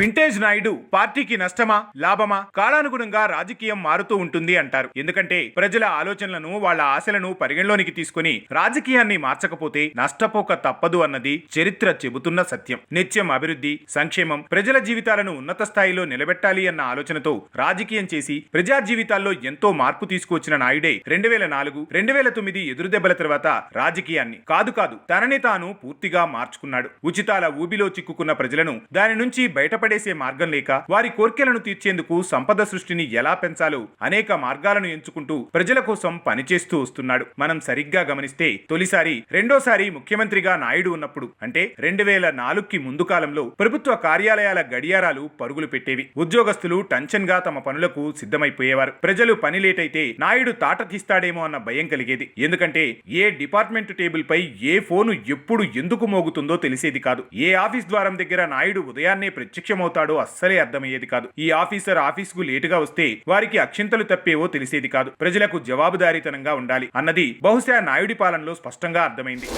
Vintage Naidu పార్టీకి నష్టమా లాభమా? కాలానుగుణంగా రాజకీయం మారుతూ ఉంటుంది అంటారు. ఎందుకంటే ప్రజల ఆలోచనలను వాళ్ళ ఆశలను పరిగణలోనికి తీసుకుని రాజకీయాన్ని మార్చకపోతే నష్టపోక తప్పదు అన్నది చరిత్ర చెబుతున్న సత్యం. నిత్యం అభివృద్ధి, సంక్షేమం, ప్రజల జీవితాలను ఉన్నత స్థాయిలో నిలబెట్టాలి అన్న ఆలోచనతో రాజకీయం చేసి ప్రజా జీవితాల్లో ఎంతో మార్పు తీసుకువచ్చిన నాయుడే 2004, 2009 ఎదురుదెబ్బల తర్వాత రాజకీయాన్ని కాదు తనని తాను పూర్తిగా మార్చుకున్నాడు. ఉచితాల ఊబిలో చిక్కుకున్న ప్రజలను దాని నుంచి బయటపడేసే మార్గం లేక వారి కోర్కెలను తీర్చేందుకు సంపద సృష్టిని ఎలా పెంచాలో అనేక మార్గాలను ఎంచుకుంటూ ప్రజల కోసం పనిచేస్తూ వస్తున్నాడు. మనం సరిగ్గా గమనిస్తే తొలిసారి, రెండోసారి ముఖ్యమంత్రిగా నాయుడు ఉన్నప్పుడు అంటే 2004కి ముందు కాలంలో ప్రభుత్వ కార్యాలయాల గడియారాలు పరుగులు పెట్టేవి. ఉద్యోగస్తులు టెన్షన్ గా తమ పనులకు సిద్ధమైపోయేవారు. ప్రజలు పని లేటైతే నాయుడు తాట తీస్తాడేమో అన్న భయం కలిగేది. ఎందుకంటే ఏ డిపార్ట్మెంట్ టేబుల్ పై ఏ ఫోను ఎప్పుడు ఎందుకు మోగుతుందో తెలిసేది కాదు. ఏ ఆఫీస్ ద్వారం దగ్గర నాయుడు ఉదయాన్నే ప్రత్యక్షమవుతాడో అస్సలే అర్థమయ్యేది కాదు. ఈ ఆఫీసర్ ఆఫీసుకు లేటుగా వస్తే వారికి అక్షింతలు తప్పేవో తెలిసేది కాదు. ప్రజలకు జవాబుదారీతనంగా ఉండాలి అన్నది బహుశా నాయుడి పాలనలో స్పష్టంగా అర్థమైంది.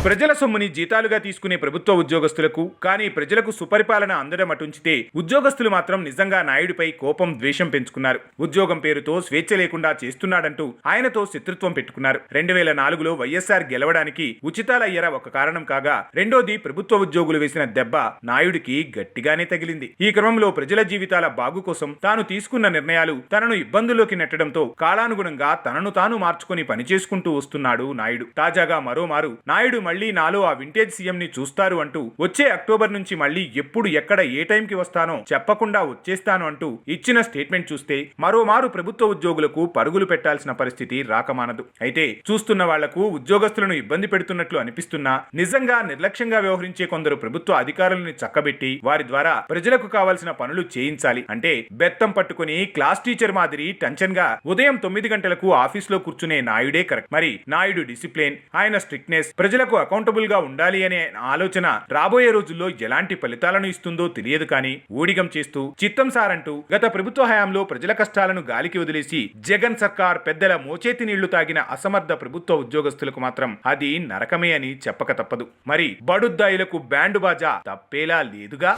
ప్రజల సొమ్ముని జీతాలుగా తీసుకునే ప్రభుత్వ ఉద్యోగస్తులకు కానీ ప్రజలకు సుపరిపాలన అందడం అటుంచితే ఉద్యోగస్తులు మాత్రం నిజంగా నాయుడిపై కోపం, ద్వేషం పెంచుకున్నారు. ఉద్యోగం పేరుతో స్వేచ్ఛ లేకుండా చేస్తున్నాడంటూ ఆయనతో శత్రుత్వం పెట్టుకున్నారు. 2004లో వైఎస్ఆర్ గెలవడానికి ఉచితాల ఎర ఒక కారణం కాగా, రెండోది ప్రభుత్వ ఉద్యోగులు వేసిన దెబ్బ నాయుడికి గట్టిగానే తగిలింది. ఈ క్రమంలో ప్రజల జీవితాల బాగు కోసం తాను తీసుకున్న నిర్ణయాలు తనను ఇబ్బందుల్లోకి నెట్టడంతో కాలానుగుణంగా తనను తాను మార్చుకుని పనిచేసుకుంటూ వస్తున్నాడు నాయుడు. తాజాగా మరోమారు నాయుడు మళ్లీ నాలో ఆ వింటేజ్ సీఎం ని చూస్తారు అంటూ వచ్చే అక్టోబర్ నుంచి మళ్లీ ఎప్పుడు ఎక్కడ ఏ టైంకి వస్తానో చెప్పకుండా వచ్చేస్తాను అంటూ ఇచ్చిన స్టేట్మెంట్ చూస్తే మరోమారు ప్రభుత్వ ఉద్యోగులకు పరుగులు పెట్టాల్సిన పరిస్థితి రాకమానదు. అయితే చూస్తున్న వాళ్లకు ఉద్యోగస్తులను ఇబ్బంది పెడుతున్నట్లు అనిపిస్తున్నా నిజంగా నిర్లక్ష్యంగా వ్యవహరించే కొందరు ప్రభుత్వ అధికారులను చక్కబెట్టి వారి ద్వారా ప్రజలకు కావాల్సిన పనులు చేయించాలి. అంటే బెత్తం పట్టుకుని క్లాస్ టీచర్ మాదిరి టెన్షన్ గా ఉదయం 9 గంటలకు ఆఫీసులో కూర్చునే నాయుడే కరెక్ట్. మరి నాయుడు డిసిప్లిన్, ఆయన స్ట్రిక్ట్నెస్, ప్రజలకు అకౌంటబుల్ గా ఉండాలి అనే ఆలోచన రాబోయే రోజుల్లో ఎలాంటి ఫలితాలను ఇస్తుందో తెలియదు. కానీ ఊడిగం చేస్తూ చిత్తం సారంటూ గత ప్రభుత్వ హయాంలో ప్రజల కష్టాలను గాలికి వదిలేసి జగన్ సర్కార్ పెద్దల మోచేతి నీళ్లు తాగిన అసమర్థ ప్రభుత్వ ఉద్యోగస్తులకు మాత్రం అది నరకమే అని చెప్పక తప్పదు. మరి బడుద్దాయిలకు బ్యాండు బాజా తప్పేలా లేదుగా.